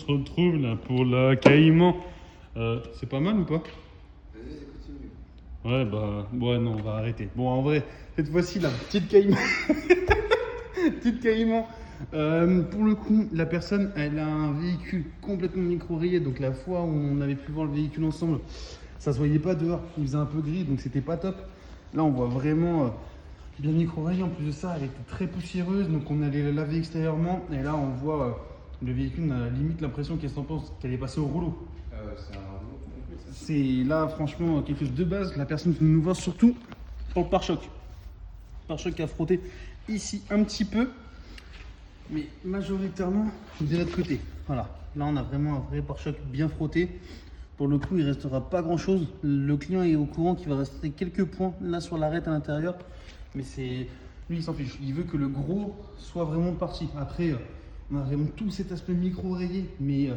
se retrouve là pour la Caïman. C'est pas mal ou pas? Vas-y, continue. Ouais, bah, ouais, non, on va arrêter. Bon, en vrai, cette fois-ci, la petite Caïman. Petite Caïman. Pour le coup, la personne, elle a un véhicule complètement micro-rayé. Donc, la fois où on avait pu voir le véhicule ensemble, ça se voyait pas dehors. Il faisait un peu gris, donc c'était pas top. Là, on voit vraiment bien micro-rayé. En plus de ça, elle était très poussiéreuse. Donc, on allait la laver extérieurement. Et là, on voit le véhicule, on a limite l'impression qu'elle est passée au rouleau. C'est un rouleau complet, ça. C'est là, franchement, quelque chose de base. La personne qui nous voit surtout pour le pare-choc. Pare-choc qui a frotté ici un petit peu, mais majoritairement de l'autre côté. Voilà, là on a vraiment un vrai pare-choc bien frotté. Pour le coup, il restera pas grand-chose. Le client est au courant qu'il va rester quelques points là sur l'arête à l'intérieur, mais c'est lui, il s'en fiche. Il veut que le gros soit vraiment parti. Après, on a vraiment tout cet aspect micro-rayé, mais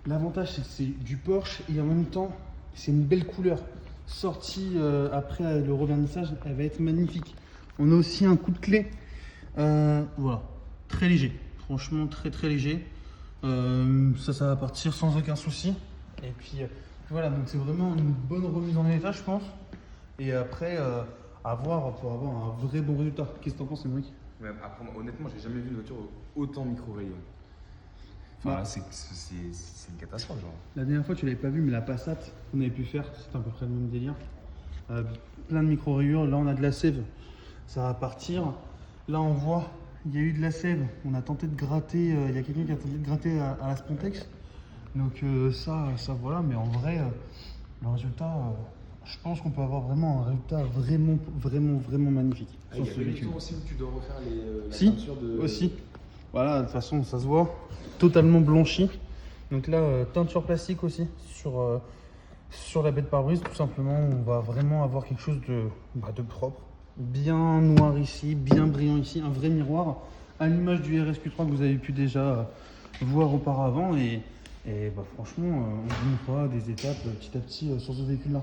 l'avantage c'est que c'est du Porsche et en même temps c'est une belle couleur. Sortie après le revernissage, elle va être magnifique. On a aussi un coup de clé, voilà, très léger, franchement très léger. Ça va partir sans aucun souci. Et puis voilà, donc c'est vraiment une bonne remise en état, je pense. Et après, à voir pour avoir un vrai bon résultat. Qu'est-ce que t'en penses, Émeric? Ouais, après, honnêtement, j'ai jamais vu une voiture autant micro-rayée. Enfin, là, c'est une catastrophe, genre. La dernière fois, tu l'avais pas vu, mais la Passat qu'on avait pu faire, c'était à peu près le même délire. Plein de micro-rayures. Là, on a de la sève, ça va partir. Là, on voit, il y a eu de la sève. On a tenté de gratter, il y a quelqu'un qui a tenté de gratter à la Spontex. Donc, ça voilà. Mais en vrai, le résultat, je pense qu'on peut avoir vraiment un résultat vraiment magnifique Il sur y a ce des véhicule. tours aussi où tu dois refaire la Si, peinture de. aussi. Voilà, de toute façon, ça se voit. Totalement blanchi. Donc là, teinture plastique aussi sur la baie de pare-brise. Tout simplement, on va vraiment avoir quelque chose de propre. Bien noir ici, bien brillant ici. Un vrai miroir à l'image du RSQ3 que vous avez pu déjà voir auparavant. Et franchement, on fera des étapes petit à petit sur ce véhicule-là.